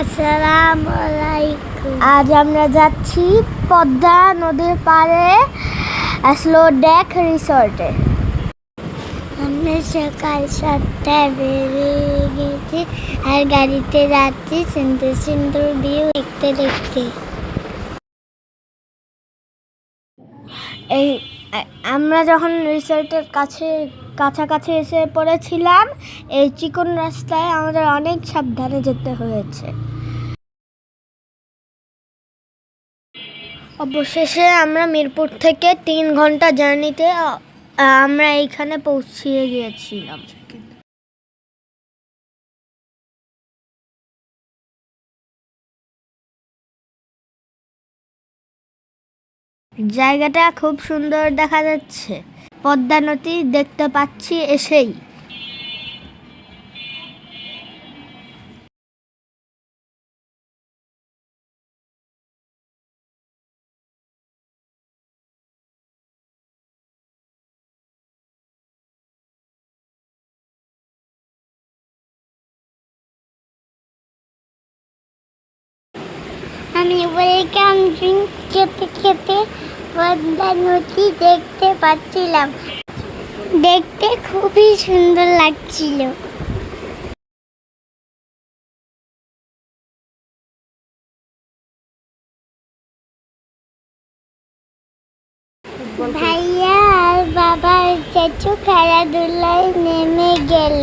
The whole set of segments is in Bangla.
আসসালামু আলাইকুম। আজ আমরা যাচ্ছি পদ্মা নদীর পাড়ে স্লো ডেক রিসর্টে। আমরা সকাল 7টায় বেরিয়ে গেছি আর গাড়িতে যাচ্ছি সুন্দর সুন্দর ভিউ দেখতে দেখতে। এই আমরা যখন রিসর্টের কাছাকাছি এসে পড়েছিলাম, এই চিকন রাস্তায় আমাদের অনেক সাবধানে যেতে হয়েছে। অবশেষে আমরা মিরপুর থেকে 3 ঘন্টা জার্নিতে আমরা এইখানে পৌঁছিয়ে গিয়েছিলাম। জায়গাটা খুব সুন্দর দেখা যাচ্ছে, পদ্মা নদী দেখতে পাচ্ছি এসেই। আমি ওয়েলকাম ড্রিঙ্ক খেতে খেতে পদ্মা নদী দেখতে পাচ্ছিলাম, দেখতে খুবই সুন্দর লাগছিল। ভাইয়া আর বাবার চাচু খেলাধুলায় নেমে গেল।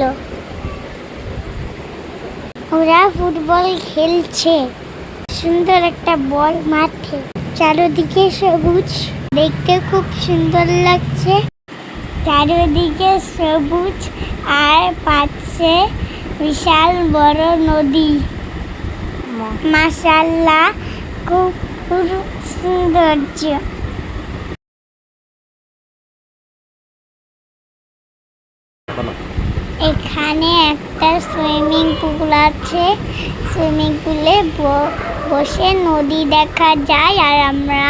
ওরা ফুটবল খেলছে, সুন্দর একটা বল মাঠে, চারিদিকে সবুজ, দেখতে খুব সুন্দর লাগছে। চারিদিকে সবুজ আর পাশে বিশাল বড় নদী। মাশাআল্লাহ, খুব সৌন্দর্য। এখানে একটা সুইমিং পুল আছে, সুইমিং পুলে বসে নদী দেখা যায় আর আমরা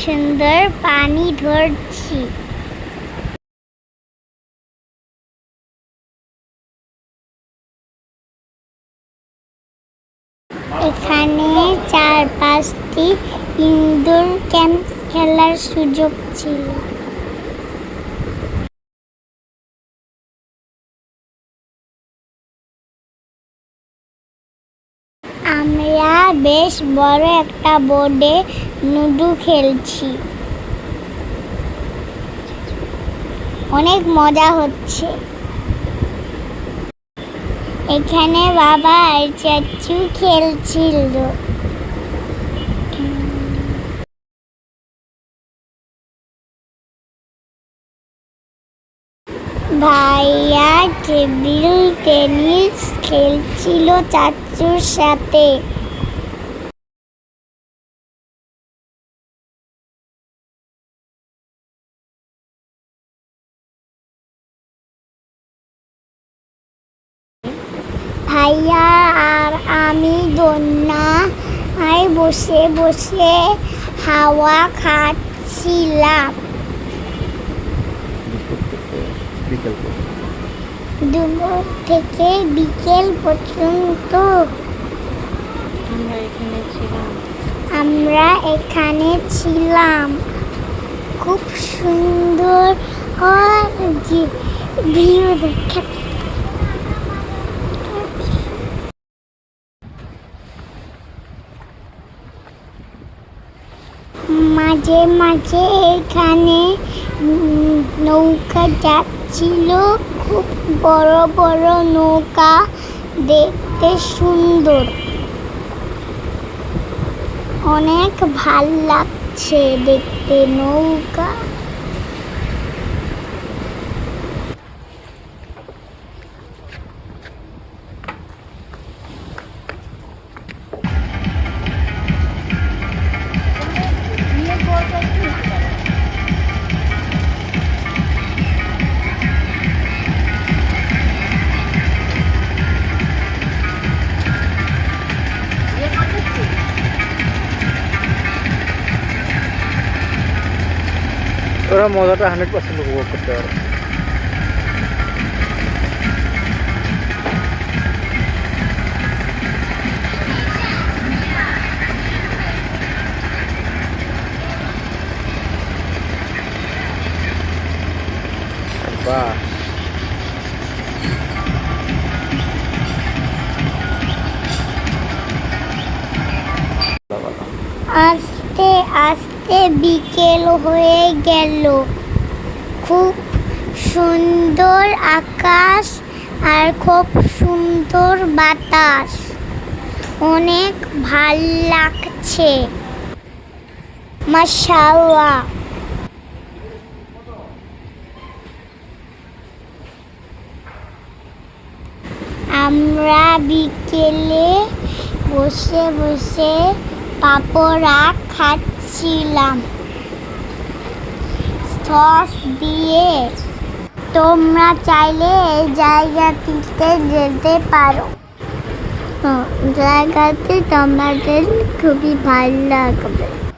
সুন্দর পানি ধরছি। এখানে 4-5টি ইনডোর গেমস খেলার সুযোগ ছিল। আমরা বেশ বড় একটা বোর্ডে লুডো খেলছি, অনেক মজা হচ্ছে। এখানে বাবা আর চাচু খেলছিল। ভাইয়া টেবিল টেনিস খেলছিল চাচুর সাথে। ভাইয়া আর আমি দোলনায় বসে বসে হাওয়া খাচ্ছিলাম। দুপুর থেকে বিকেল পর্যন্ত আমরা এখানে ছিলাম। খুব সুন্দর ভিউ দেখে মাঝে মাঝে এখানে নৌকা যাচ্ছিল, খুব বড় বড় নৌকা, দেখতে সুন্দর, অনেক ভাল লাগছে দেখতে নৌকা। ওরা মজাটা 100% উপভোগ করতে পারে। আস্তে আস্তে বিকেল হয়ে গেল। খুব সুন্দর আকাশ আর খুব সুন্দর বাতাস, অনেক ভাল লাগছে। মাশাআল্লাহ। আমরা বিকেলে বসে বসে পাপড়া খাচ্ছিলাম সস দিয়ে। তোমরা চাইলে এই জায়গাটিতে যেতে পারো। জায়গাটি তোমাদের খুবই ভালো লাগবে।